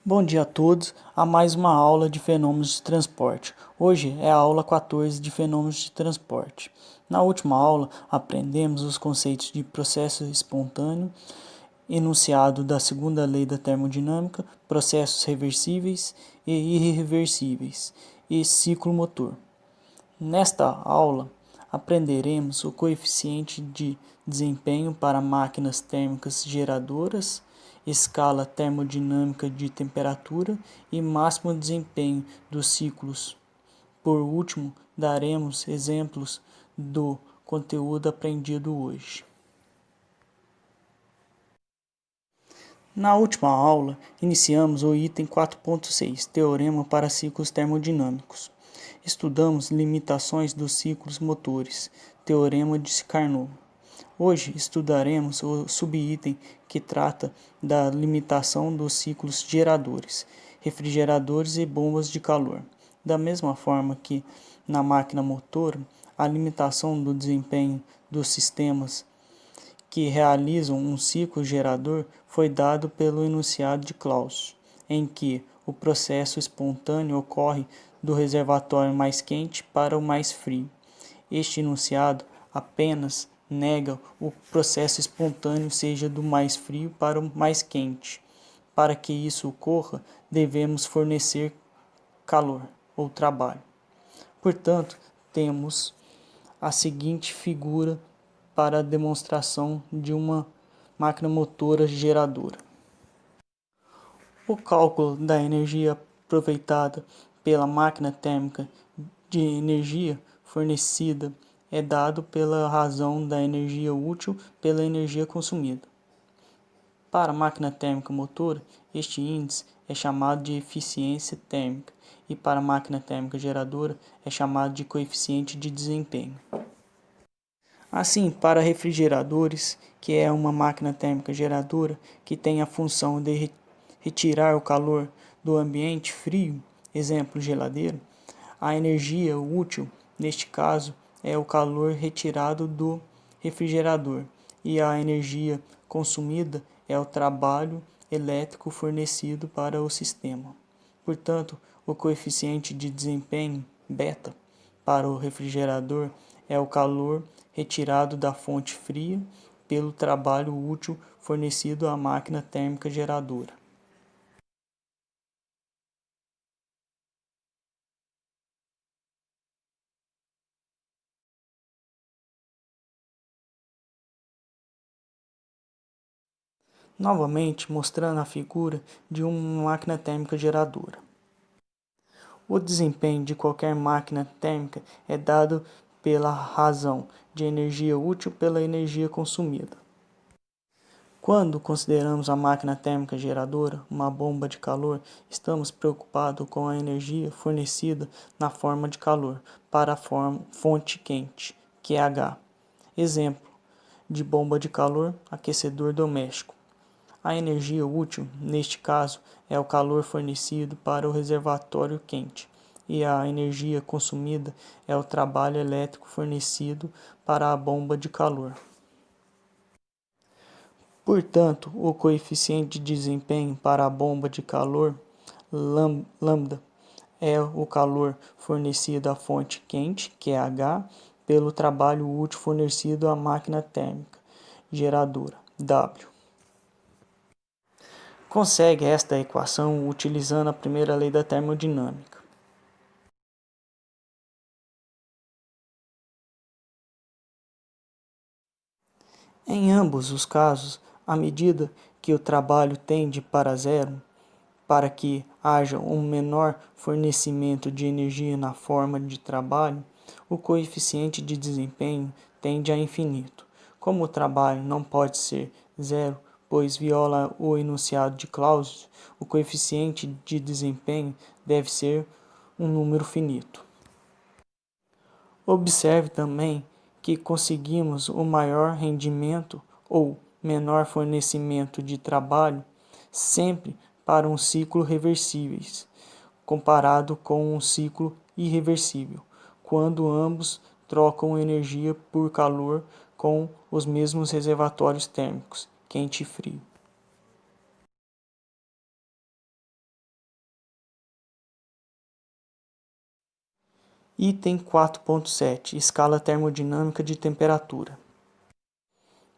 Bom dia a todos, a mais uma aula de fenômenos de transporte. Hoje é a aula 14 de fenômenos de transporte. Na última aula, aprendemos os conceitos de processo espontâneo, enunciado da segunda lei da termodinâmica, processos reversíveis e irreversíveis e ciclo motor. Nesta aula, aprenderemos o coeficiente de desempenho para máquinas térmicas geradoras, escala termodinâmica de temperatura e máximo desempenho dos ciclos. Por último, daremos exemplos do conteúdo aprendido hoje. Na última aula, iniciamos o item 4.6, Teorema para ciclos termodinâmicos. Estudamos limitações dos ciclos motores, Teorema de Carnot. Hoje estudaremos o subitem que trata da limitação dos ciclos geradores, refrigeradores e bombas de calor. Da mesma forma que na máquina motora, a limitação do desempenho dos sistemas que realizam um ciclo gerador foi dado pelo enunciado de Clausius, em que o processo espontâneo ocorre do reservatório mais quente para o mais frio. Este enunciado apenas nega o processo espontâneo seja do mais frio para o mais quente. Para que isso ocorra, devemos fornecer calor ou trabalho. Portanto, temos a seguinte figura para a demonstração de uma máquina motora geradora. O cálculo da energia aproveitada pela máquina térmica de energia fornecida é dado pela razão da energia útil pela energia consumida. Para a máquina térmica motora, este índice é chamado de eficiência térmica e para a máquina térmica geradora é chamado de coeficiente de desempenho. Assim, para refrigeradores, que é uma máquina térmica geradora que tem a função de retirar o calor do ambiente frio, exemplo geladeira, a energia útil, neste caso, é o calor retirado do refrigerador e a energia consumida é o trabalho elétrico fornecido para o sistema. Portanto, o coeficiente de desempenho, beta, para o refrigerador é o calor retirado da fonte fria pelo trabalho útil fornecido à máquina térmica geradora. Novamente mostrando a figura de uma máquina térmica geradora. O desempenho de qualquer máquina térmica é dado pela razão de energia útil pela energia consumida. Quando consideramos a máquina térmica geradora, uma bomba de calor, estamos preocupados com a energia fornecida na forma de calor para a fonte quente, QH. Exemplo de bomba de calor, aquecedor doméstico. A energia útil, neste caso, é o calor fornecido para o reservatório quente, e a energia consumida é o trabalho elétrico fornecido para a bomba de calor. Portanto, o coeficiente de desempenho para a bomba de calor, lambda, é o calor fornecido à fonte quente, QH, pelo trabalho útil fornecido à máquina térmica geradora, W. Consegue esta equação utilizando a primeira lei da termodinâmica. Em ambos os casos, à medida que o trabalho tende para zero, para que haja um menor fornecimento de energia na forma de trabalho, o coeficiente de desempenho tende a infinito. Como o trabalho não pode ser zero, pois viola o enunciado de Clausius, o coeficiente de desempenho deve ser um número finito. Observe também que conseguimos o maior rendimento ou menor fornecimento de trabalho sempre para um ciclo reversíveis, comparado com um ciclo irreversível, quando ambos trocam energia por calor com os mesmos reservatórios térmicos, quente e frio. Item 4.7 Escala termodinâmica de temperatura.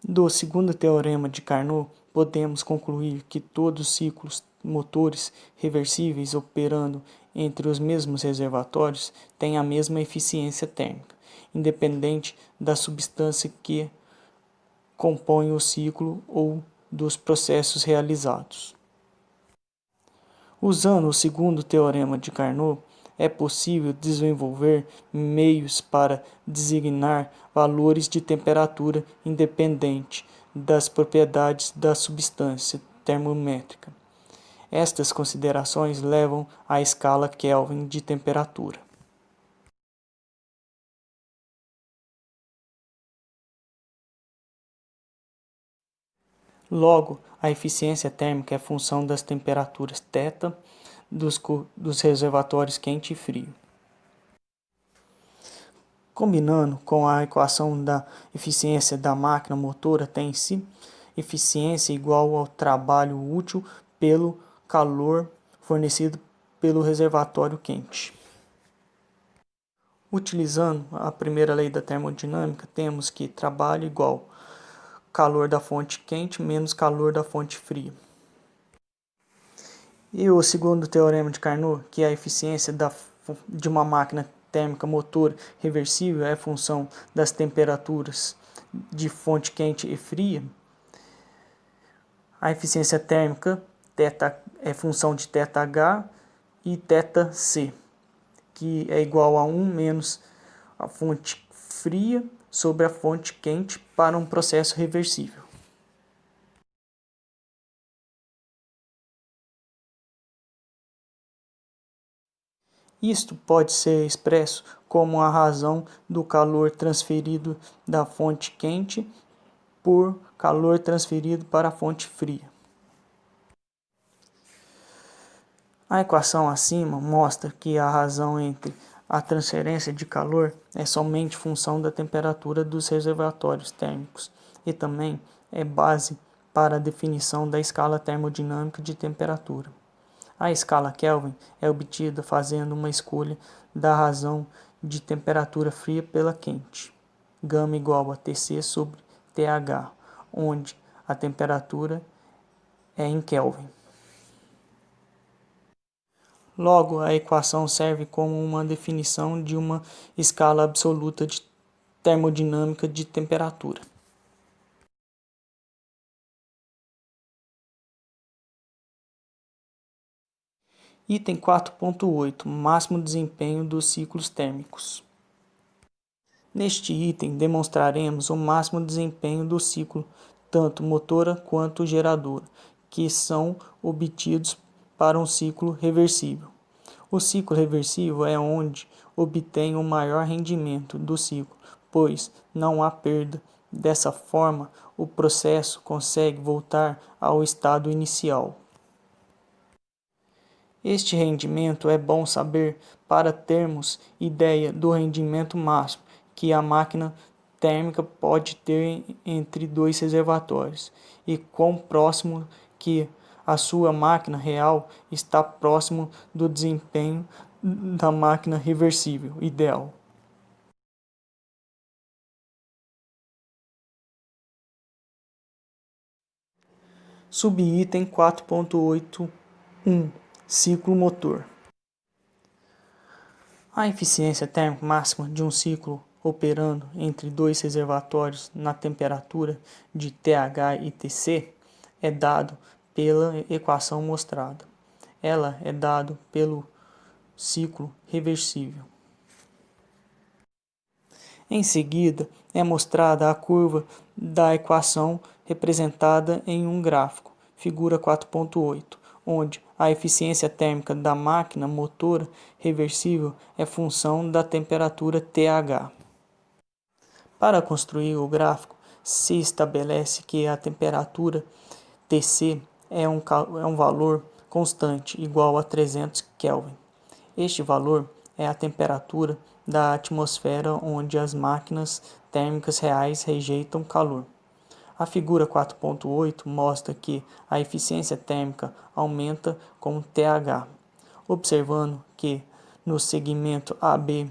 Do segundo teorema de Carnot, podemos concluir que todos os ciclos motores reversíveis operando entre os mesmos reservatórios têm a mesma eficiência térmica, independente da substância que compõe o ciclo ou dos processos realizados. Usando o segundo teorema de Carnot, é possível desenvolver meios para designar valores de temperatura independente das propriedades da substância termométrica. Estas considerações levam à escala Kelvin de temperatura. Logo, a eficiência térmica é função das temperaturas θ dos reservatórios quente e frio. Combinando com a equação da eficiência da máquina motora, tem-se eficiência igual ao trabalho útil pelo calor fornecido pelo reservatório quente. Utilizando a primeira lei da termodinâmica, temos que trabalho igual calor da fonte quente menos calor da fonte fria. E o segundo teorema de Carnot, que a eficiência de uma máquina térmica motor reversível é função das temperaturas de fonte quente e fria. A eficiência térmica é função de θH e θC, que é igual a 1 menos a fonte fria sobre a fonte quente para um processo reversível. Isto pode ser expresso como a razão do calor transferido da fonte quente por calor transferido para a fonte fria. A equação acima mostra que a razão entre a transferência de calor é somente função da temperatura dos reservatórios térmicos e também é base para a definição da escala termodinâmica de temperatura. A escala Kelvin é obtida fazendo uma escolha da razão de temperatura fria pela quente, γ igual a Tc sobre Th, onde a temperatura é em Kelvin. Logo, a equação serve como uma definição de uma escala absoluta de termodinâmica de temperatura. Item 4.8 Máximo desempenho dos ciclos térmicos. Neste item, demonstraremos o máximo desempenho do ciclo, tanto motora quanto geradora, que são obtidos para um ciclo reversível. O ciclo reversível é onde obtém o maior rendimento do ciclo, pois não há perda. Dessa forma, o processo consegue voltar ao estado inicial. Este rendimento é bom saber para termos ideia do rendimento máximo que a máquina térmica pode ter entre dois reservatórios e quão próximo que a sua máquina real está próximo do desempenho da máquina reversível ideal. Subitem 4.8.1 Ciclo motor. A eficiência térmica máxima de um ciclo operando entre dois reservatórios na temperatura de TH e TC é dado pela equação mostrada. Ela é dado pelo ciclo reversível. Em seguida, é mostrada a curva da equação representada em um gráfico, figura 4.8, onde a eficiência térmica da máquina motora reversível é função da temperatura TH. Para construir o gráfico, se estabelece que a temperatura Tc é um valor constante igual a 300 Kelvin. Este valor é a temperatura da atmosfera onde as máquinas térmicas reais rejeitam calor. A figura 4.8 mostra que a eficiência térmica aumenta com TH, observando que no segmento AB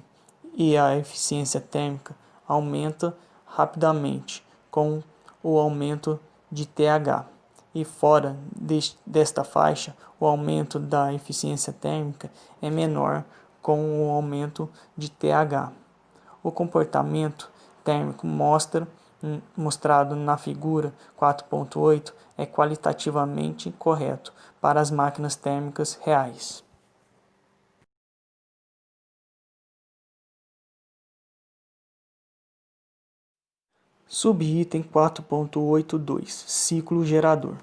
e a eficiência térmica aumenta rapidamente com o aumento de TH. E fora desta faixa, o aumento da eficiência térmica é menor com o aumento de TH. O comportamento térmico mostrado na figura 4.8 é qualitativamente correto para as máquinas térmicas reais. Subitem 4.82 Ciclo gerador.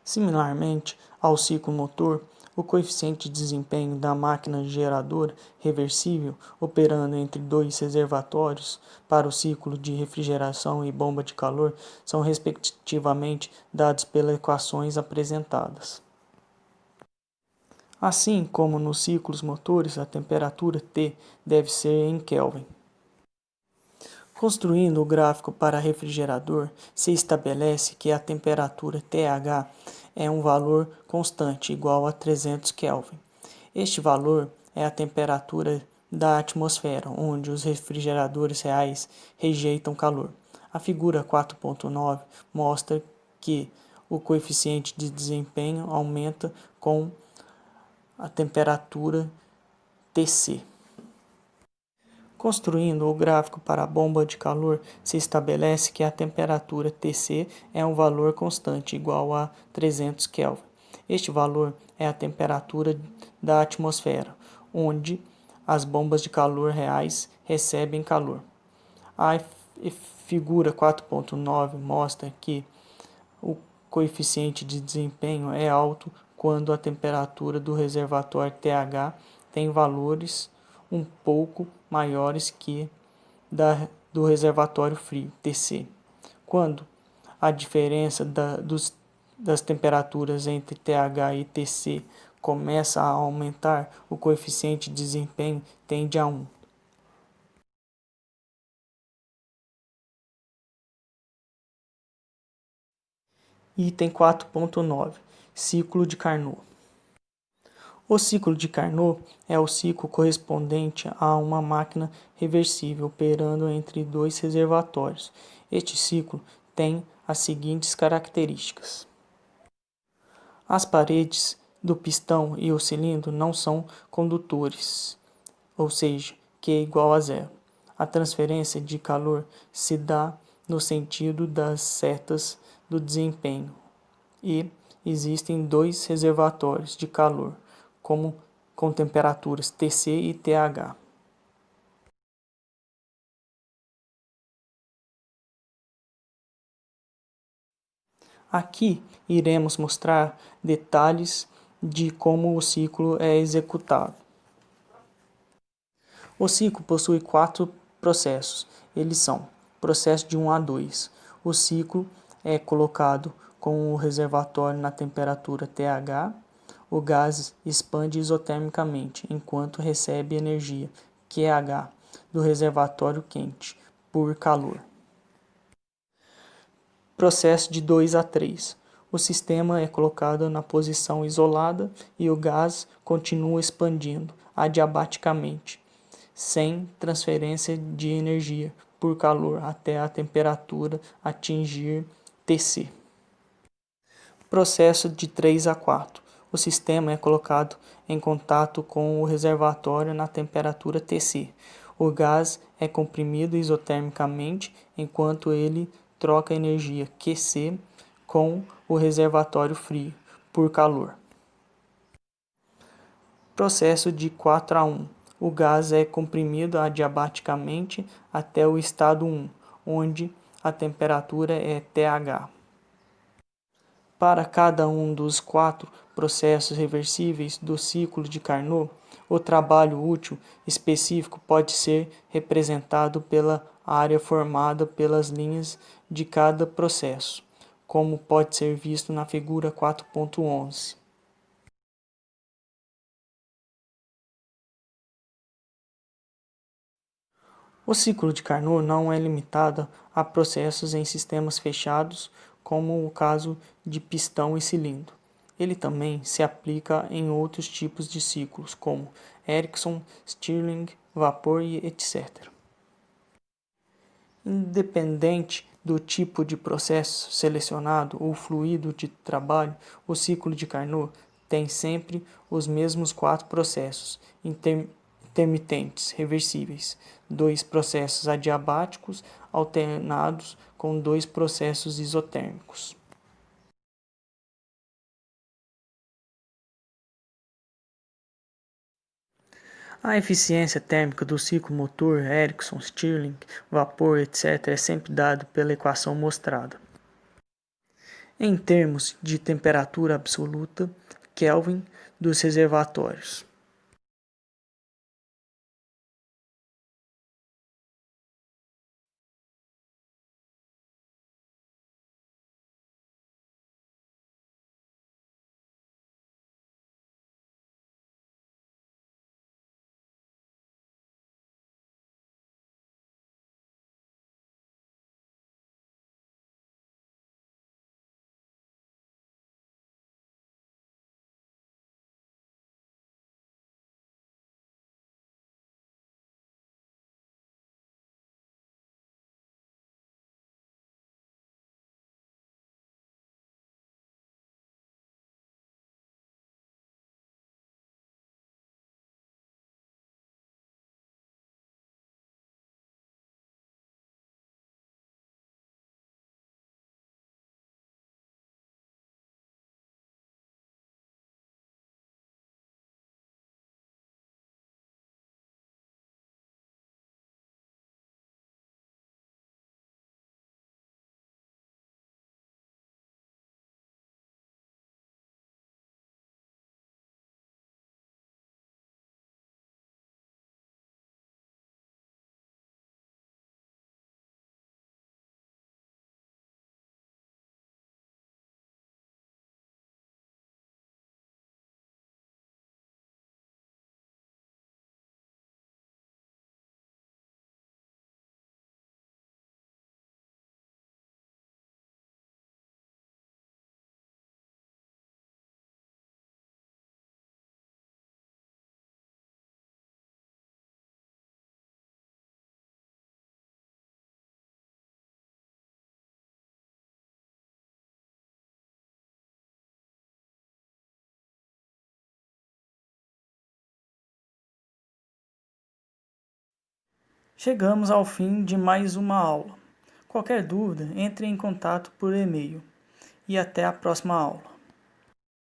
Similarmente ao ciclo motor, o coeficiente de desempenho da máquina geradora reversível operando entre dois reservatórios para o ciclo de refrigeração e bomba de calor são respectivamente dados pelas equações apresentadas. Assim como nos ciclos motores, a temperatura T deve ser em Kelvin. Construindo o gráfico para refrigerador, se estabelece que a temperatura TH é um valor constante igual a 300 Kelvin. Este valor é a temperatura da atmosfera, onde os refrigeradores reais rejeitam calor. A figura 4.9 mostra que o coeficiente de desempenho aumenta com a temperatura Tc. Construindo o gráfico para a bomba de calor, se estabelece que a temperatura Tc é um valor constante igual a 300 Kelvin. Este valor é a temperatura da atmosfera, onde as bombas de calor reais recebem calor. A figura 4.9 mostra que o coeficiente de desempenho é alto quando a temperatura do reservatório TH tem valores um pouco maiores que do reservatório frio, TC. Quando a diferença das temperaturas entre TH e TC começa a aumentar, o coeficiente de desempenho tende a 1. Item 4.9 Ciclo de Carnot. O ciclo de Carnot é o ciclo correspondente a uma máquina reversível operando entre dois reservatórios. Este ciclo tem as seguintes características. As paredes do pistão e o cilindro não são condutores, ou seja, Q é igual a zero. A transferência de calor se dá no sentido das setas do desempenho e existem dois reservatórios de calor com temperaturas Tc e Th. Aqui iremos mostrar detalhes de como o ciclo é executado. O ciclo possui 4 processos. Eles são: processo de 1 a 2. O ciclo é colocado com o reservatório na temperatura TH. O gás expande isotermicamente enquanto recebe energia QH do reservatório quente por calor. Processo de 2 a 3. O sistema é colocado na posição isolada e o gás continua expandindo adiabaticamente, sem transferência de energia por calor até a temperatura atingir Tc. Processo de 3 a 4. O sistema é colocado em contato com o reservatório na temperatura Tc. O gás é comprimido isotermicamente enquanto ele troca energia Qc com o reservatório frio por calor. Processo de 4 a 1. O gás é comprimido adiabaticamente até o estado 1, onde a temperatura é Th. Para cada um dos 4 processos reversíveis do ciclo de Carnot, o trabalho útil específico pode ser representado pela área formada pelas linhas de cada processo, como pode ser visto na figura 4.11. O ciclo de Carnot não é limitado a processos em sistemas fechados, como o caso de pistão e cilindro. Ele também se aplica em outros tipos de ciclos, como Ericsson, Stirling, vapor e etc. Independente do tipo de processo selecionado ou fluido de trabalho, o ciclo de Carnot tem sempre os mesmos 4 processos intermitentes reversíveis, 2 processos adiabáticos alternados com 2 processos isotérmicos. A eficiência térmica do ciclo motor Ericsson, Stirling, vapor, etc. é sempre dada pela equação mostrada. Em termos de temperatura absoluta, Kelvin, dos reservatórios. Chegamos ao fim de mais uma aula. Qualquer dúvida, entre em contato por e-mail. E até a próxima aula.